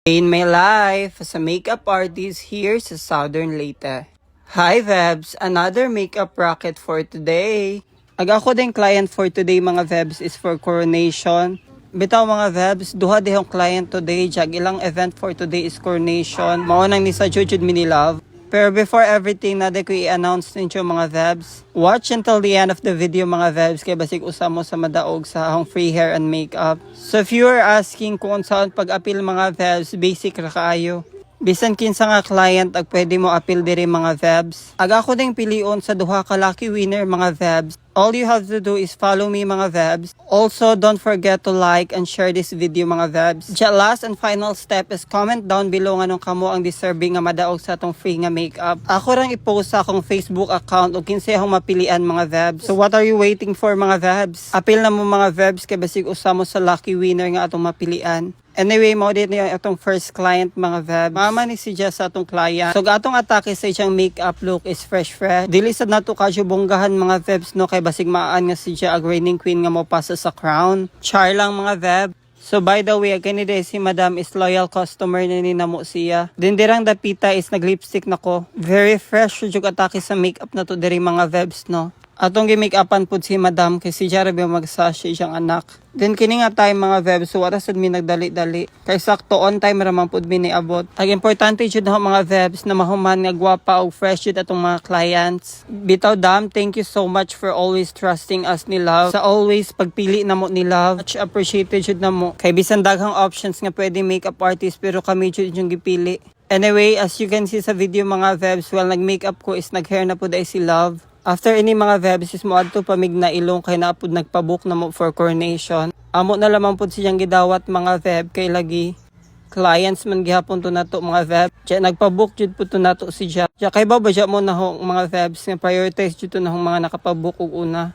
In my life as a makeup artist here sa Southern Leyte. Hi Vebs! Another makeup rocket for today. Ako din client for today mga Vebs is for coronation. Bitaw mga Vebs, duha dihong client today. Jag ilang event for today is coronation. Maunang ni sa Jujud Mini Love. Pero before everything, nade ko i-announce ninyo mga Vebs. Watch until the end of the video mga Vebs, kaya basig usamo sa madaog sa akong free hair and makeup. So if you are asking kung saan pag-appeal mga Vebs, basic ra kaayo. Bisan kinsa nga client ag pwede mo appeal diri mga Vebs. Ako ding pilion sa duha ka lucky winner mga Vebs. All you have to do is follow me mga Vebs. Also, don't forget to like and share this video mga Vebs. Last and final step is comment down below nga nung kamo ang deserving nga madaog sa atong free nga makeup. Ako rang i-post sa akong Facebook account o kinsa akong mapilian mga Vebs. So what are you waiting for mga Vebs? Appeal na mo mga Vebs kay basig usamo sa lucky winner nga atong mapilian. Anyway, mo din yung atong first client mga Vebs. Mama ni si Jess sa atong client. So atong atake sa siyang makeup look is fresh. Dili sad nato kadyo bonggahan mga Vebs no kay basig maan nga si Jess ag reigning queen nga mo pasa sa crown. Char lang mga Vebs. So by the way, kani si Madam is loyal customer na ni namo siya. Dindirang dapita is nag-lipstick nako. Very fresh jud atake sa makeup na to diri mga Vebs no. Atong gi-make-upan pud si Madam kay si Jarabi magsashi siyang anak. Then kini nga time mga Vebs, so wala sad mi nagdali-dali. Kay sakto on time raman pud mi niabot. Ang importante jud na mga Vebs na mahuman nga gwapa og fresh jud atong mga clients. Bitaw dam, thank you so much for always trusting us ni Love. Sa always pagpili namo ni Love. Much appreciated jud namo. Kay bisan daghang options nga pwede makeup artist pero kami jud yung gipili. Anyway, as you can see sa video mga Vebs, while nag-makeup ko is nag-hair na pud ay si Love. After ini mga Vebs is mo adto pamig na ilong kay naapod nagpabook na mo for coronation. Amo na lamang pud siyang gidawat mga Veb kay lagi clients man gihapon to nato mga Veb. Nagpabook jud pud to nato si Jack. Kay babadya mo na hong mga Vebs nga prioritize jud to na hong mga nakapabook og una.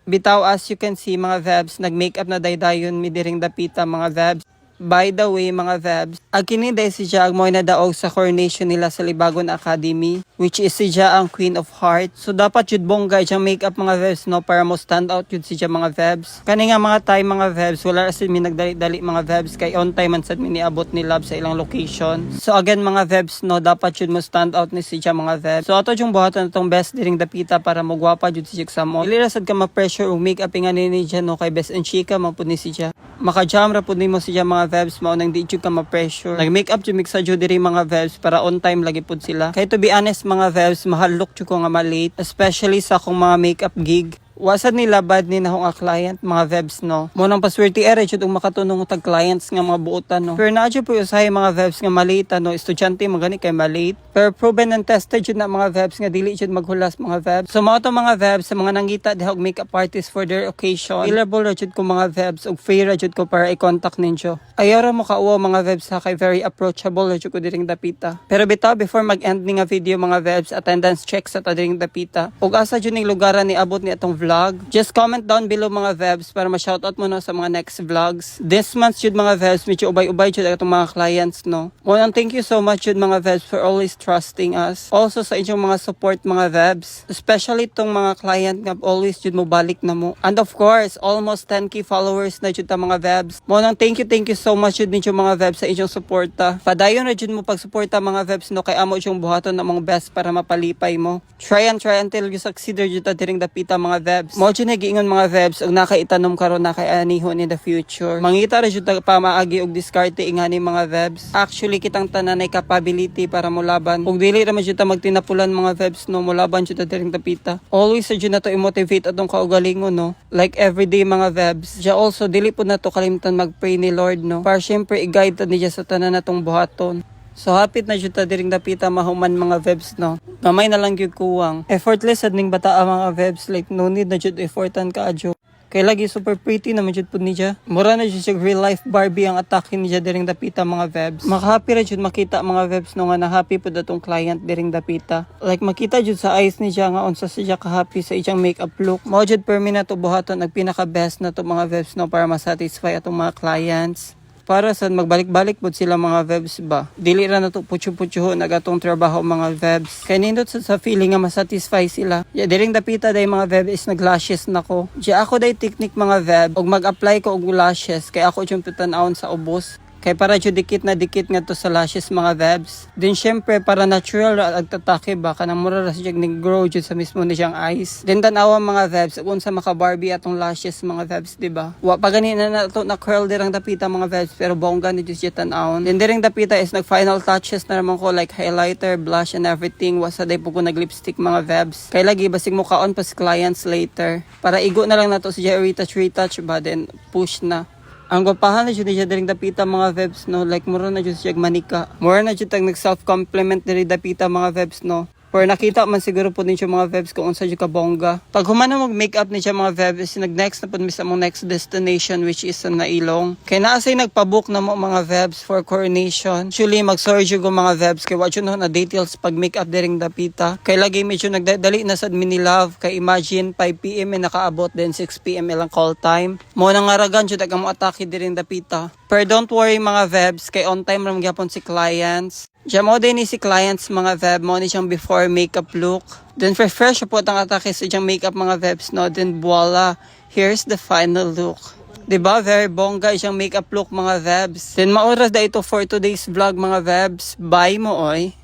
Bitaw as you can see mga Vebs, nag-makeup na daydayon mi diring dapita mga Vebs. By the way mga Vebs, kini day si Jia mo na daog sa coronation nila sa Libagon Academy, which is si Jia ang Queen of Hearts. So dapat jud bongga siyang makeup mga Vebs no para mo stand out jud si Jia mga Vebs. Kani nga mga time mga Vebs, wala ra mi nagdali-dali mga Vebs kay on time man sad mi niabot ni Love sa ilang location. So again mga Vebs no, dapat jud mo stand out ni si Jia mga Vebs. So ato jung buhaton natong best diring dapita para mo gwapa jud si Jia sa mo. Dili ra sad ka ma-pressure og makeup nga ni Jia no kay best and chika man pud ni si Jia. Maka-jam ra pud nimo si Jia mga Vebs mao nang di jud ka ma-pressure. Nag-makeup jud mix sa jud diri mga Vebs para on time lagi pud sila. Kay to be honest mga Vebs, mahal look jud ko nga ma-late, especially sa akong mga makeup gig. Wasad nila bad ni na akong client mga Vebs no. Mo nang paswerte ere jud og makatunong tag clients nga mga buotan no. Pero na jud po usahay mga Vebs nga malita no, estudyante magani kay malate. Pero proven and tested jud na mga Vebs nga dili jud maghulas mga Vebs. So mao to mga Vebs sa mga nangita diha og makeup artist for their occasion. Available ra jud ko mga Vebs og free ra jud ko para i-contact ninyo. Ayaw ra mo kauwa mga Vebs ha kay very approachable ra jud ko diring dapita. Pero bitaw before mag-end ni nga video mga Vebs, attendance check sa diring dapita. Ug asa jud ning lugaran ni abot ni atong vlog. Just comment down below mga Vebs para ma-shoutout mo no sa mga next vlogs. This month jud mga Vebs, medyo ubay-ubay jud atong mga clients no. Unang thank you so much jud mga Vebs for always trusting us. Also sa inyong mga support mga Vebs, especially tong mga client nga always jud mo balik na mo. And of course, almost 10k followers na jud ta mga Vebs. Unang thank you so much jud ninyo mga Vebs sa inyong suporta. Padayon ra jud mo pagsuporta mga Vebs no kay amo jung buhaton namong best para mapalipay mo. Try until you succeed jud ta diring dapita mga Vebs. Mo jud nagiingon mga Vebs og nakaitanom karon na kay anihon in the future. Mangita ra jud pa maagi og diskarte ingani mga Vebs. Actually kitang tanan ay capability para mo laban. Ug dili ra man jud ta magtinapulan mga Vebs no, mo laban jud ta diring dapita. Always jud na to i-motivate atong kaugalingon no. Like everyday mga Vebs. Ja also dili pud na to kalimtan mag-pray ni Lord no. Para syempre i-guide ta niya sa tanan natong buhaton. So hapit na jud ta diring dapita mahuman mga Vebs no. Gamay na lang gyud kuwang. Effortless sad ning bata mga Vebs, like no need na jud effortan ka adyo. Kay lagi super pretty naman jud pud niya. Mura na jud siya real life Barbie ang atake niya diring dapita mga Vebs. Makahappy ra jud makita mga Vebs no nga na happy pud atong client diring dapita. Like makita jud sa eyes niya nga unsa siya ka happy sa iyang makeup look. Mao jud per minute buhaton ang pinaka best na to mga Vebs no para ma-satisfy atong mga clients. Para sa magbalik-balik po sila mga Vebs ba. Dili ra na to putyo-putyo nagatong trabaho mga Vebs. Kaya nindot sa feeling nga masatisfy sila. Diring dapita day mga Vebs is nag-lashes nako. Ako day technique mga Veb og mag-apply ko og lashes kay ako yung pitanawon sa ubos. Kay para jud dikit na dikit nga to sa lashes mga vebs. Then syempre para natural ra agtatake ba kanang mura ra siya nag-grow jud sa mismo ni siyang eyes. Then tanawa mga vebs kung sa maka Barbie atong lashes mga vebs di ba? Wa pa gani na to na curl dirang dapita mga vebs pero bongga ni jud siya tan-awon. Then dirang dapita is nag final touches na naman ko like highlighter, blush and everything. Wasa day po ko nag lipstick mga vebs. Kay lagi basig mo kaon pa sa clients later. Para igo na lang nato siya retouch ba then push na. Ang gwapahan na dyan siya diring dapita mga vebs no. Like mura na dyan siya manika. Mura na dyan tag nag self-compliment diri dapita mga vebs no. Or nakita man siguro po din siya mga vebs kung unsa dyan ka bongga. Pag humana mag-makeup ni siya mga vebs, nag-next na po sa mong next destination which is sa Nailong. Kaya naasay nagpabook na mo mga vebs for coronation. Actually, mag-sorry ko mga vebs kay watch na details pag makeup diring dapita. Kay lagi medyo nagdali na sa mini love. Kay imagine 5 PM nakaabot then 6 PM ilang call time. Mo nang ngaragan jud ang mo atake diring dapita. Pero don't worry mga vebs kay on time ram gyapon si clients. Diyan mo din si clients mga veb mo ni siyang before makeup look. Then fresh po ang atake sa siyang makeup mga vebs no. Then voila, here's the final look. Diba? Very bongga siyang makeup look mga vebs. Then maoras da ito for today's vlog mga vebs. Bye mo oy.